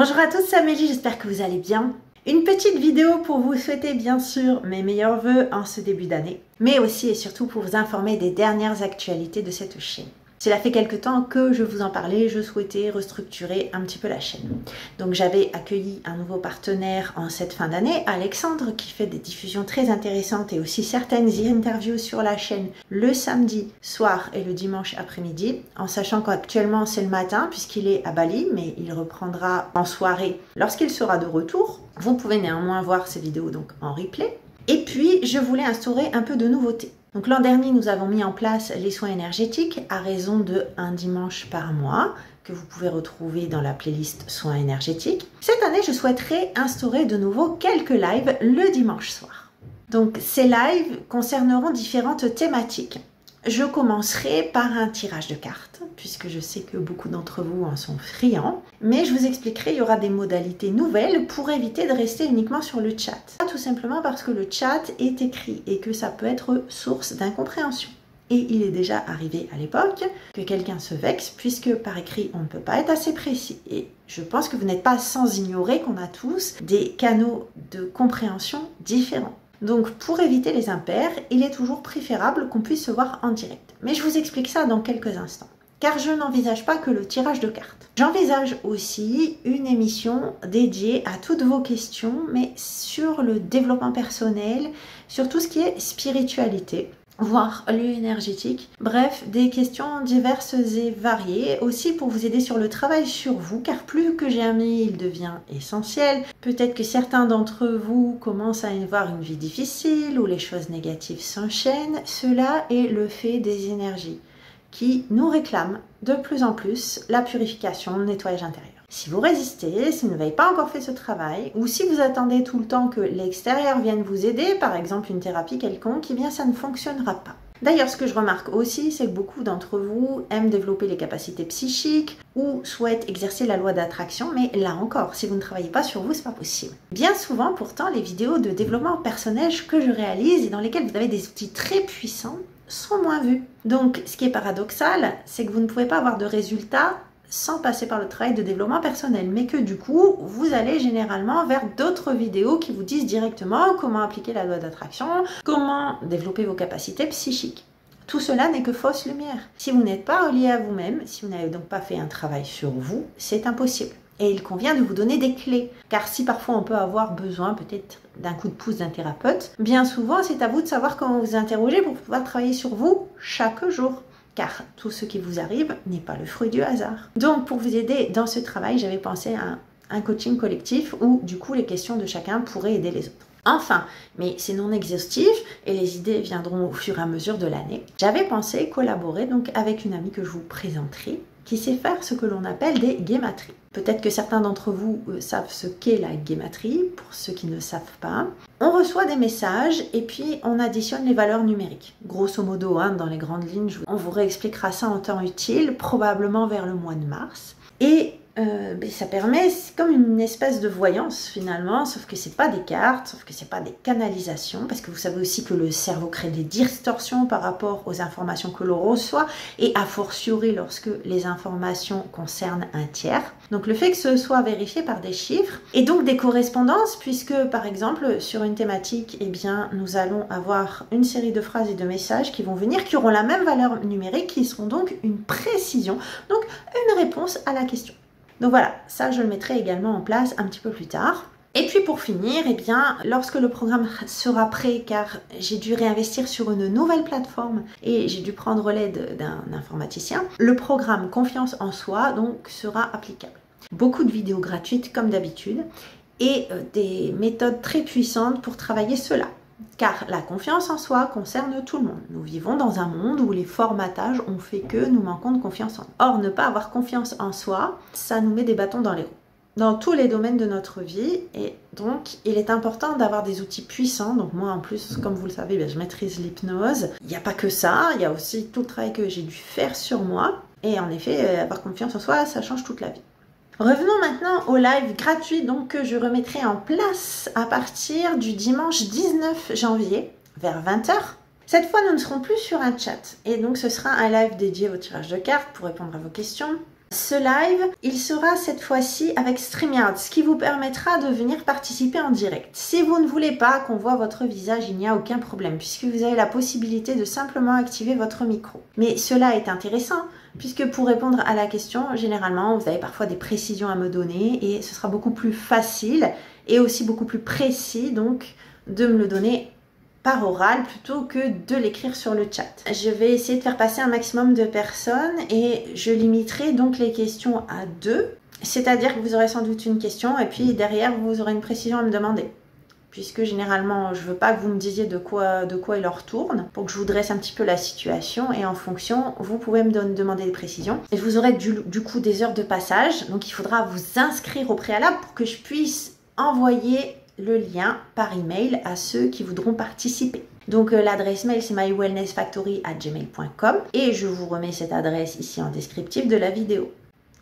Bonjour à tous, c'est Amélie, j'espère que vous allez bien. Une petite vidéo pour vous souhaiter bien sûr mes meilleurs vœux en ce début d'année, mais aussi et surtout pour vous informer des dernières actualités de cette chaîne. Cela fait quelque temps que je vous en parlais, je souhaitais restructurer un petit peu la chaîne. Donc j'avais accueilli un nouveau partenaire en cette fin d'année, Alexandre, qui fait des diffusions très intéressantes et aussi certaines interviews sur la chaîne le samedi soir et le dimanche après-midi, en sachant qu'actuellement c'est le matin puisqu'il est à Bali, mais il reprendra en soirée lorsqu'il sera de retour. Vous pouvez néanmoins voir ces vidéos donc en replay. Et puis je voulais instaurer un peu de nouveauté. Donc l'an dernier, nous avons mis en place les soins énergétiques à raison de un dimanche par mois que vous pouvez retrouver dans la playlist soins énergétiques. Cette année, je souhaiterais instaurer de nouveau quelques lives le dimanche soir. Donc ces lives concerneront différentes thématiques. Je commencerai par un tirage de cartes, puisque je sais que beaucoup d'entre vous en sont friands. Mais je vous expliquerai, il y aura des modalités nouvelles pour éviter de rester uniquement sur le chat. Tout simplement parce que le chat est écrit et que ça peut être source d'incompréhension. Et il est déjà arrivé à l'époque que quelqu'un se vexe, puisque par écrit, on ne peut pas être assez précis. Et je pense que vous n'êtes pas sans ignorer qu'on a tous des canaux de compréhension différents. Donc pour éviter les impairs, il est toujours préférable qu'on puisse se voir en direct. Mais je vous explique ça dans quelques instants. Car je n'envisage pas que le tirage de cartes. J'envisage aussi une émission dédiée à toutes vos questions, mais sur le développement personnel, sur tout ce qui est spiritualité, voire lieu énergétique. Bref, des questions diverses et variées, aussi pour vous aider sur le travail sur vous, car plus que jamais il devient essentiel. Peut-être que certains d'entre vous commencent à avoir une vie difficile, où les choses négatives s'enchaînent. Cela est le fait des énergies qui nous réclament de plus en plus la purification, le nettoyage intérieur. Si vous résistez, si vous n'avez pas encore fait ce travail, ou si vous attendez tout le temps que l'extérieur vienne vous aider, par exemple une thérapie quelconque, eh bien ça ne fonctionnera pas. D'ailleurs, ce que je remarque aussi, c'est que beaucoup d'entre vous aiment développer les capacités psychiques ou souhaitent exercer la loi d'attraction, mais là encore, si vous ne travaillez pas sur vous, c'est pas possible. Bien souvent, pourtant, les vidéos de développement personnel que je réalise et dans lesquelles vous avez des outils très puissants sont moins vues. Donc, ce qui est paradoxal, c'est que vous ne pouvez pas avoir de résultats sans passer par le travail de développement personnel, mais que du coup, vous allez généralement vers d'autres vidéos qui vous disent directement comment appliquer la loi d'attraction, comment développer vos capacités psychiques. Tout cela n'est que fausse lumière. Si vous n'êtes pas relié à vous-même, si vous n'avez donc pas fait un travail sur vous, c'est impossible. Et il convient de vous donner des clés, car si parfois on peut avoir besoin peut-être d'un coup de pouce d'un thérapeute, bien souvent c'est à vous de savoir comment vous interroger pour pouvoir travailler sur vous chaque jour. Car tout ce qui vous arrive n'est pas le fruit du hasard. Donc pour vous aider dans ce travail, j'avais pensé à un coaching collectif où du coup les questions de chacun pourraient aider les autres. Enfin, mais c'est non exhaustif et les idées viendront au fur et à mesure de l'année. J'avais pensé collaborer donc avec une amie que je vous présenterai qui sait faire ce que l'on appelle des guématries. Peut-être que certains d'entre vous savent ce qu'est la guématrie, pour ceux qui ne savent pas. On reçoit des messages et puis on additionne les valeurs numériques. Grosso modo, dans les grandes lignes, on vous réexpliquera ça en temps utile, probablement vers le mois de mars. Et ça permet, c'est comme une espèce de voyance finalement, sauf que c'est pas des cartes, sauf que c'est pas des canalisations, parce que vous savez aussi que le cerveau crée des distorsions par rapport aux informations que l'on reçoit, et a fortiori lorsque les informations concernent un tiers. Donc le fait que ce soit vérifié par des chiffres, et donc des correspondances, puisque par exemple sur une thématique, eh bien nous allons avoir une série de phrases et de messages qui vont venir, qui auront la même valeur numérique, qui seront donc une précision, donc une réponse à la question. Donc voilà, ça je le mettrai également en place un petit peu plus tard. Et puis pour finir, eh bien, lorsque le programme sera prêt, car j'ai dû réinvestir sur une nouvelle plateforme et j'ai dû prendre l'aide d'un informaticien, le programme Confiance en soi donc sera applicable. Beaucoup de vidéos gratuites comme d'habitude et des méthodes très puissantes pour travailler cela. Car la confiance en soi concerne tout le monde. Nous vivons dans un monde où les formatages ont fait que nous manquons de confiance en nous. Or, ne pas avoir confiance en soi, ça nous met des bâtons dans les roues. Dans tous les domaines de notre vie, et donc il est important d'avoir des outils puissants. Donc moi en plus, comme vous le savez, je maîtrise l'hypnose. Il n'y a pas que ça, il y a aussi tout le travail que j'ai dû faire sur moi. Et en effet, avoir confiance en soi, ça change toute la vie. Revenons maintenant au live gratuit donc, que je remettrai en place à partir du dimanche 19 janvier vers 20 h. Cette fois, nous ne serons plus sur un chat et donc ce sera un live dédié au tirage de cartes pour répondre à vos questions. Ce live, il sera cette fois-ci avec StreamYard, ce qui vous permettra de venir participer en direct. Si vous ne voulez pas qu'on voit votre visage, il n'y a aucun problème, puisque vous avez la possibilité de simplement activer votre micro. Mais cela est intéressant, puisque pour répondre à la question, généralement, vous avez parfois des précisions à me donner, et ce sera beaucoup plus facile, et aussi beaucoup plus précis, donc, de me le donner par oral plutôt que de l'écrire sur le chat. Je vais essayer de faire passer un maximum de personnes et je limiterai donc les questions à 2. C'est-à-dire que vous aurez sans doute une question et puis derrière vous aurez une précision à me demander. Puisque généralement je veux pas que vous me disiez de quoi il en retourne, pour que je vous dresse un petit peu la situation et en fonction vous pouvez me demander des précisions. Et vous aurez du coup des heures de passage, donc il faudra vous inscrire au préalable pour que je puisse envoyer le lien par email à ceux qui voudront participer. Donc l'adresse mail c'est mywellnessfactory@gmail.com et je vous remets cette adresse ici en descriptif de la vidéo.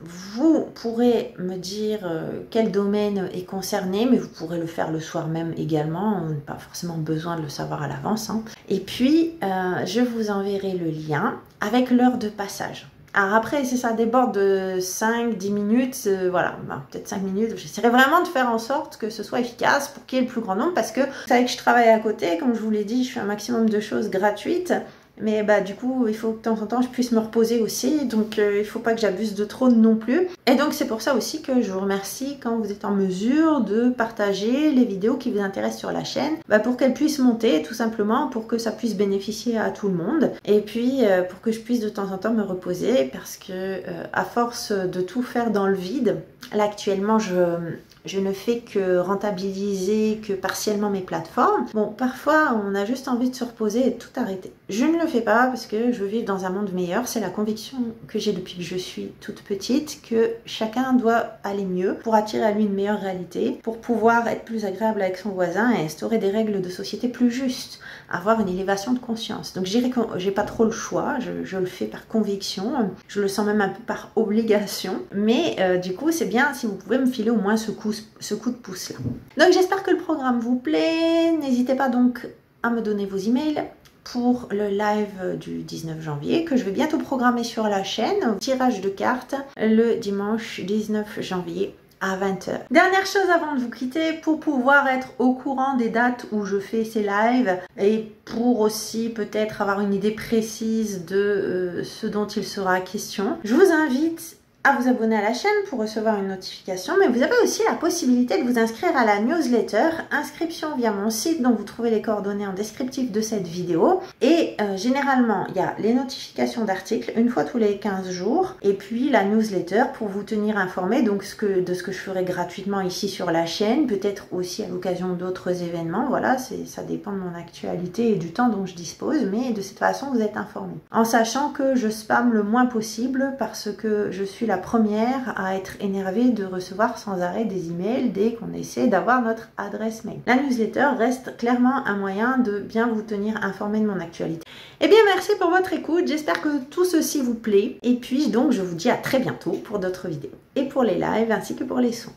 Vous pourrez me dire quel domaine est concerné, mais vous pourrez le faire le soir même également, on n'a pas forcément besoin de le savoir à l'avance. Et puis je vous enverrai le lien avec l'heure de passage. Alors après, si ça déborde de 5-10 minutes, voilà, peut-être 5 minutes, j'essaierai vraiment de faire en sorte que ce soit efficace pour qu'il y ait le plus grand nombre, parce que vous savez que je travaille à côté, comme je vous l'ai dit, je fais un maximum de choses gratuites, mais du coup, il faut que de temps en temps, je puisse me reposer aussi, donc il ne faut pas que j'abuse de trop non plus. Et donc c'est pour ça aussi que je vous remercie quand vous êtes en mesure de partager les vidéos qui vous intéressent sur la chaîne, pour qu'elles puissent monter, tout simplement, pour que ça puisse bénéficier à tout le monde, et puis pour que je puisse de temps en temps me reposer, parce que à force de tout faire dans le vide, là actuellement je ne fais que rentabiliser que partiellement mes plateformes. Bon, parfois, on a juste envie de se reposer et de tout arrêter. Je ne le fais pas parce que je veux vivre dans un monde meilleur. C'est la conviction que j'ai depuis que je suis toute petite, que chacun doit aller mieux pour attirer à lui une meilleure réalité, pour pouvoir être plus agréable avec son voisin et instaurer des règles de société plus justes, avoir une élévation de conscience. Donc, je dirais que j'ai pas trop le choix. Je le fais par conviction. Je le sens même un peu par obligation. Mais du coup, c'est bien si vous pouvez me filer au moins ce coup de pouce là. Donc j'espère que le programme vous plaît. N'hésitez pas donc à me donner vos emails pour le live du 19 janvier que je vais bientôt programmer sur la chaîne. Tirage de cartes le dimanche 19 janvier à 20h. Dernière chose avant de vous quitter, pour pouvoir être au courant des dates où je fais ces lives et pour aussi peut-être avoir une idée précise de ce dont il sera question, je vous invite à vous abonner à la chaîne pour recevoir une notification, mais vous avez aussi la possibilité de vous inscrire à la newsletter, inscription via mon site dont vous trouvez les coordonnées en descriptif de cette vidéo. Et généralement, il y a les notifications d'articles une fois tous les 15 jours, et puis la newsletter pour vous tenir informé donc de ce que je ferai gratuitement ici sur la chaîne, peut-être aussi à l'occasion d'autres événements. Voilà, ça dépend de mon actualité et du temps dont je dispose, mais de cette façon, vous êtes informé. En sachant que je spamme le moins possible parce que je suis la première à être énervée de recevoir sans arrêt des emails dès qu'on essaie d'avoir notre adresse mail. La newsletter reste clairement un moyen de bien vous tenir informé de mon actualité. Eh bien merci pour votre écoute, j'espère que tout ceci vous plaît et puis donc je vous dis à très bientôt pour d'autres vidéos et pour les lives ainsi que pour les sons.